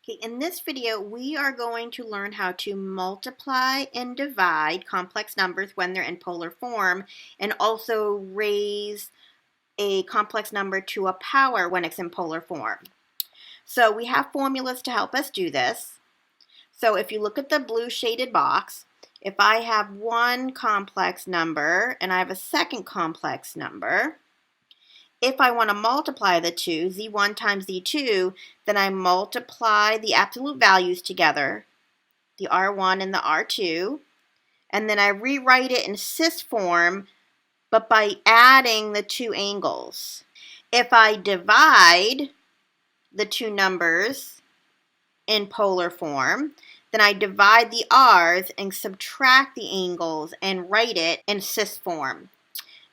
Okay, in this video, we are going to learn how to multiply and divide complex numbers when they're in polar form, and also raise a complex number to a power when it's in polar form. So we have formulas to help us do this. So if you look at the blue shaded box, if I have one complex number and I have a second complex number, if I want to multiply the two, z1 times z2, then I multiply the absolute values together, the r1 and the r2, and then I rewrite it in cis form, but by adding the two angles. If I divide the two numbers in polar form, then I divide the r's and subtract the angles and write it in cis form.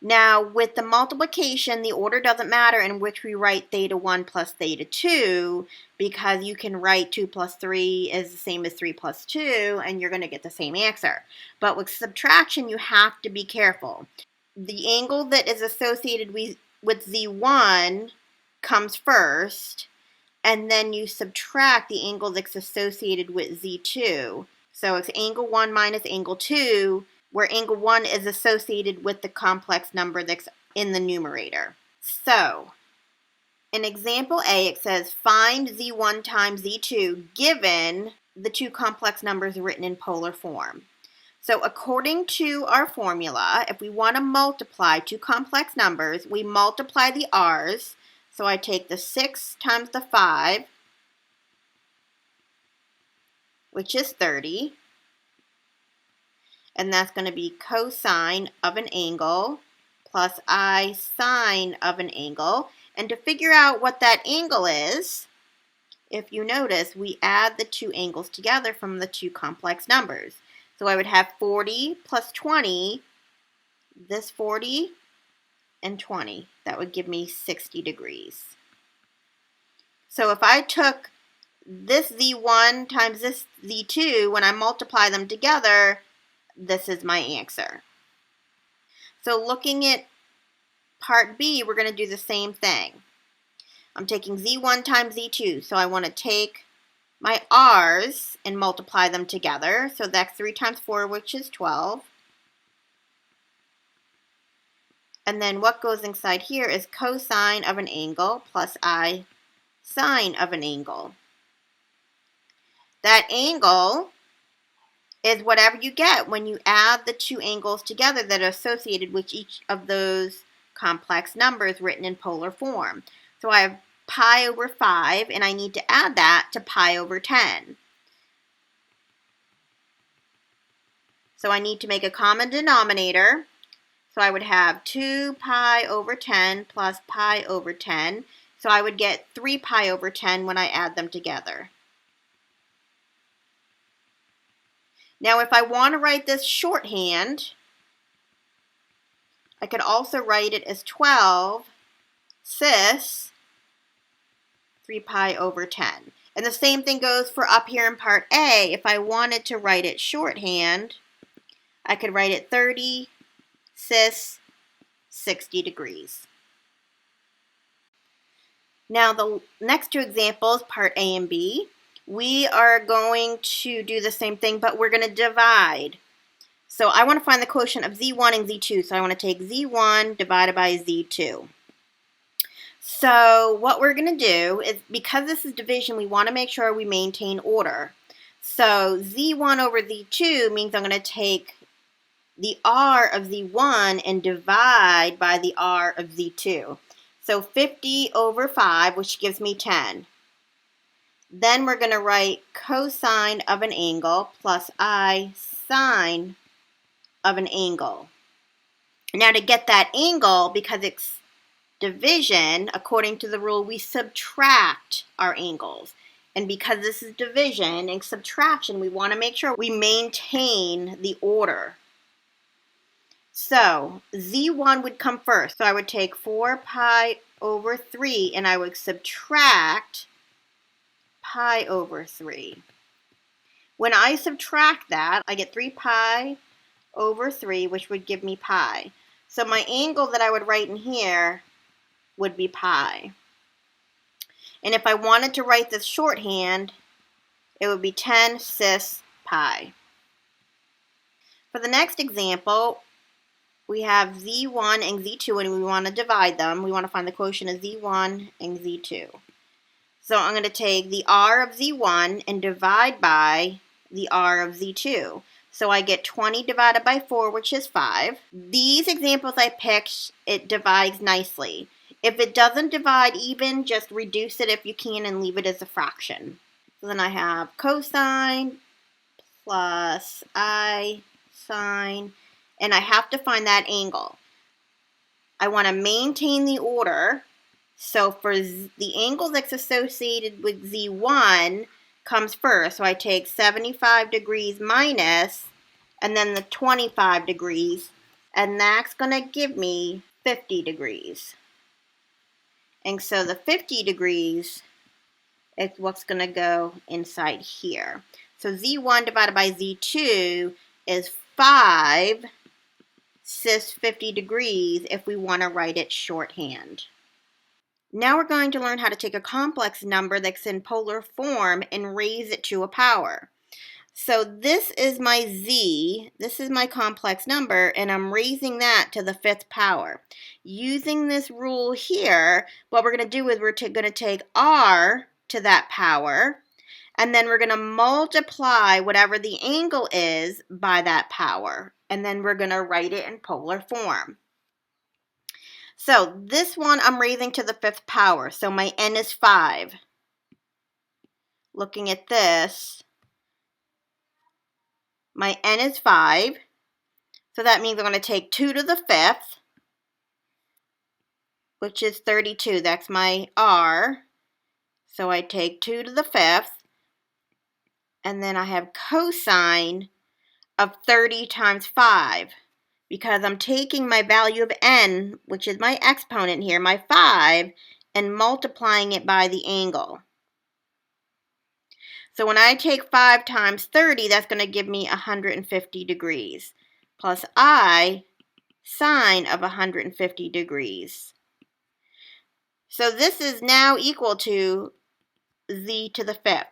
Now, with the multiplication, the order doesn't matter in which we write theta 1 plus theta 2, because you can write 2 plus 3 is the same as 3 plus 2, and you're going to get the same answer. But with subtraction, you have to be careful. The angle that is associated with z1 comes first, and then you subtract the angle that's associated with z2. So it's angle 1 minus angle 2, where angle 1 is associated with the complex number that's in the numerator. So, in example A, it says find z1 times z2 given the two complex numbers written in polar form. So according to our formula, if we want to multiply two complex numbers, we multiply the r's. So I take the 6 times the 5, which is 30. And that's going to be cosine of an angle plus I sine of an angle. And to figure out what that angle is, if you notice, we add the two angles together from the two complex numbers. So I would have 40 plus 20, this 40 and 20. That would give me 60 degrees. So if I took this z1 times this z2, when I multiply them together, this is my answer. So looking at part B, we're going to do the same thing. I'm taking z1 times z2, so I want to take my r's and multiply them together. So that's 3 times 4, which is 12. And then what goes inside here is cosine of an angle plus I sine of an angle. That angle is whatever you get when you add the two angles together that are associated with each of those complex numbers written in polar form. So I have pi over 5, and I need to add that to pi over 10. So I need to make a common denominator. So I would have 2 pi over 10 plus pi over 10. So I would get 3 pi over 10 when I add them together. Now, if I want to write this shorthand, I could also write it as 12 cis 3 pi over 10. And the same thing goes for up here in part A. If I wanted to write it shorthand, I could write it 30 cis 60 degrees. Now, the next two examples, part A and B, we are going to do the same thing, but we're going to divide. So I want to find the quotient of z1 and z2. So I want to take z1 divided by z2. So what we're going to do is, because this is division, we want to make sure we maintain order. So z1 over z2 means I'm going to take the r of z1 and divide by the r of z2. So 50 over 5, which gives me 10. Then we're going to write cosine of an angle plus I sine of an angle. Now to get that angle, because it's division, according to the rule, we subtract our angles. And because this is division and subtraction, we want to make sure we maintain the order. So z1 would come first. So I would take 4 pi over 3 and I would subtract pi over 3. When I subtract that, I get 3 pi over 3, which would give me pi. So my angle that I would write in here would be pi. And if I wanted to write this shorthand, it would be 10 cis pi. For the next example, we have z1 and z2, and we want to divide them. We want to find the quotient of z1 and z2. So I'm going to take the r of z1 and divide by the r of z2. So I get 20 divided by 4, which is 5. These examples I picked, it divides nicely. If it doesn't divide even, just reduce it if you can and leave it as a fraction. So then I have cosine plus I sine, and I have to find that angle. I want to maintain the order, so for the angle that's associated with z1 comes first. So I take 75 degrees minus, and then the 25 degrees, and that's going to give me 50 degrees. And so the 50 degrees is what's going to go inside here. So z1 divided by z2 is 5 cis 50 degrees if we want to write it shorthand. Now we're going to learn how to take a complex number that's in polar form and raise it to a power. So this is my z, this is my complex number, and I'm raising that to the 5th power. Using this rule here, what we're going to do is we're going to take r to that power, and then we're going to multiply whatever the angle is by that power, and then we're going to write it in polar form. So this one I'm raising to the 5th power, so my n is 5. Looking at this, my n is 5, so that means I'm going to take 2 to the 5th, which is 32. That's my r. So I take 2 to the 5th, and then I have cosine of 30 times 5, because I'm taking my value of n, which is my exponent here, my 5, and multiplying it by the angle. So when I take 5 times 30, that's going to give me 150 degrees, plus I sine of 150 degrees. So this is now equal to z to the 5th.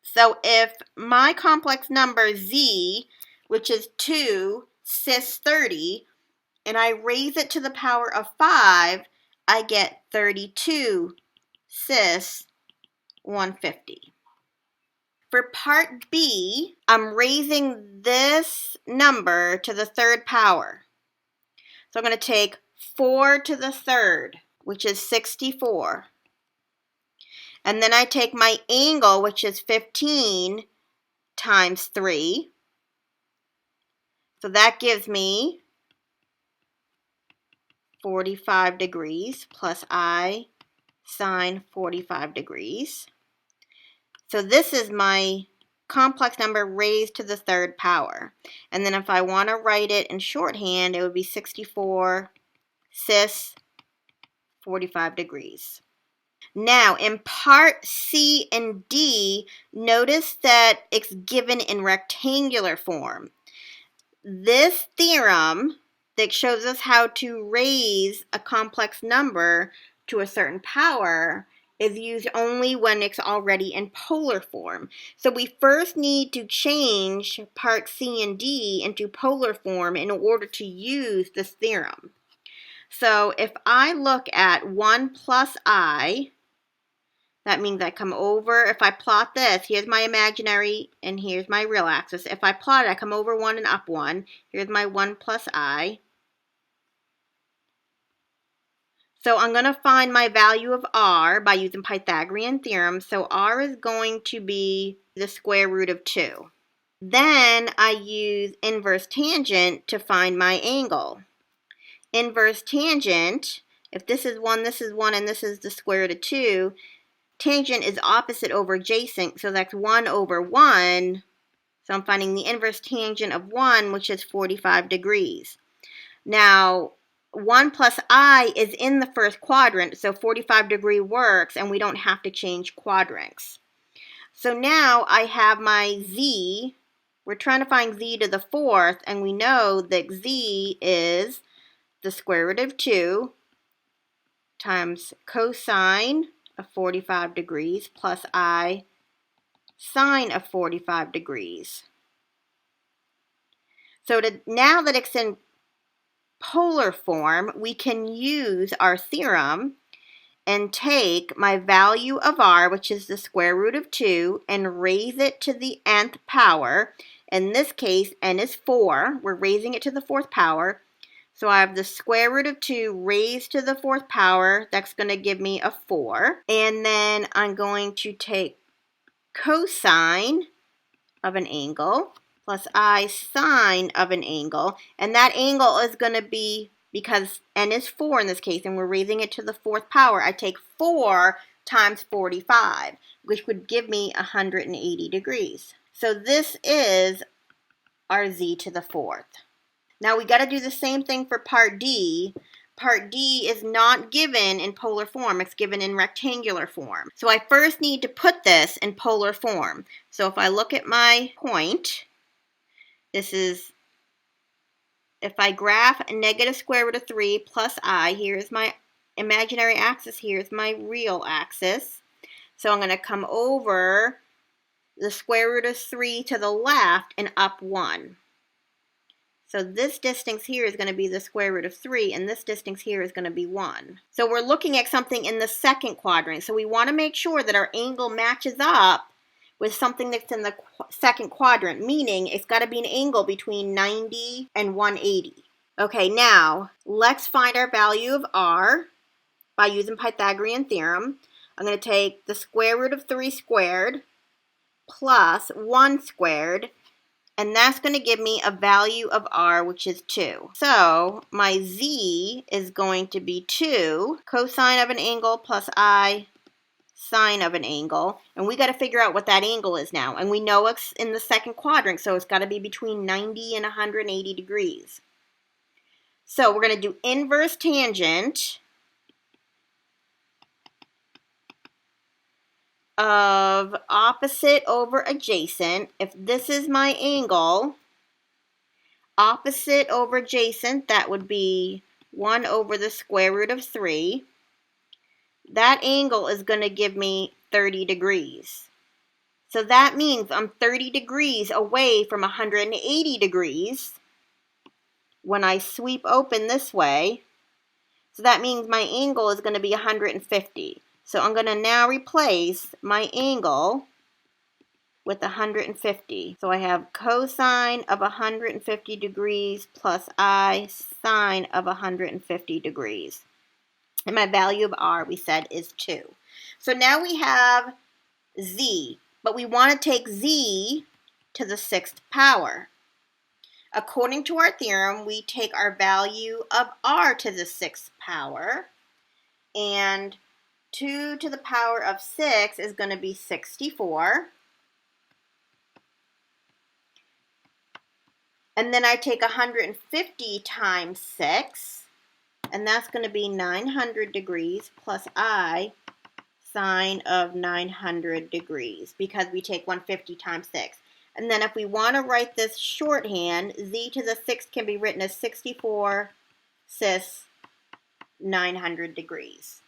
So if my complex number z, which is 2 cis 30, and I raise it to the power of 5, I get 32 cis 150. For part B, I'm raising this number to the 3rd power. So I'm going to take 4 to the 3rd, which is 64. And then I take my angle, which is 15 times 3. So that gives me 45 degrees plus I sine 45 degrees. So this is my complex number raised to the 3rd power. And then if I want to write it in shorthand, it would be 64 cis 45 degrees. Now, in part C and D, notice that it's given in rectangular form. This theorem that shows us how to raise a complex number to a certain power is used only when it's already in polar form. So we first need to change part C and D into polar form in order to use this theorem. So if I look at 1 plus I, that means I come over, if I plot this, here's my imaginary and here's my real axis. If I plot it, I come over 1 and up 1. Here's my 1 plus I. So I'm going to find my value of r by using Pythagorean theorem. So r is going to be the square root of 2. Then I use inverse tangent to find my angle. Inverse tangent, if this is 1, and this is the square root of 2, tangent is opposite over adjacent, so that's 1 over 1. So I'm finding the inverse tangent of 1, which is 45 degrees. Now, 1 plus I is in the first quadrant, so 45 degree works, and we don't have to change quadrants. So now I have my z. We're trying to find z to the 4th, and we know that z is the square root of 2 times cosine of 45 degrees plus I sine of 45 degrees. So now that it's in polar form, we can use our theorem and take my value of r, which is the square root of 2, and raise it to the nth power. In this case, n is 4. We're raising it to the 4th power. So I have the square root of 2 raised to the 4th power. That's going to give me a 4. And then I'm going to take cosine of an angle plus I sine of an angle. And that angle is going to be, because n is 4 in this case, and we're raising it to the 4th power, I take 4 times 45, which would give me 180 degrees. So this is our z to the 4th. Now we got to do the same thing for part D. Part D is not given in polar form, it's given in rectangular form. So I first need to put this in polar form. So if I look at my point, this is, if I graph a negative square root of 3 plus I, here's my imaginary axis, here's my real axis. So I'm going to come over the square root of 3 to the left and up 1. So this distance here is going to be the square root of 3, and this distance here is going to be 1. So we're looking at something in the second quadrant. So we want to make sure that our angle matches up with something that's in the second quadrant, meaning it's got to be an angle between 90 and 180. Okay, now let's find our value of r by using Pythagorean theorem. I'm going to take the square root of 3 squared plus 1 squared, and that's going to give me a value of r, which is 2. So my z is going to be 2 cosine of an angle plus I sine of an angle. And we got to figure out what that angle is now. And we know it's in the second quadrant, so it's got to be between 90 and 180 degrees. So we're going to do inverse tangent of opposite over adjacent. If this is my angle, opposite over adjacent, that would be 1 over the square root of 3. That angle is going to give me 30 degrees. So that means I'm 30 degrees away from 180 degrees when I sweep open this way. So that means my angle is going to be 150. So I'm going to now replace my angle with 150. So I have cosine of 150 degrees plus I sine of 150 degrees. And my value of r, we said, is 2. So now we have z, but we want to take z to the 6th power. According to our theorem, we take our value of r to the 6th power, and 2 to the power of 6 is going to be 64. And then I take 150 times 6, and that's going to be 900 degrees plus I sine of 900 degrees, because we take 150 times 6. And then if we want to write this shorthand, z to the 6th can be written as 64 cis 900 degrees.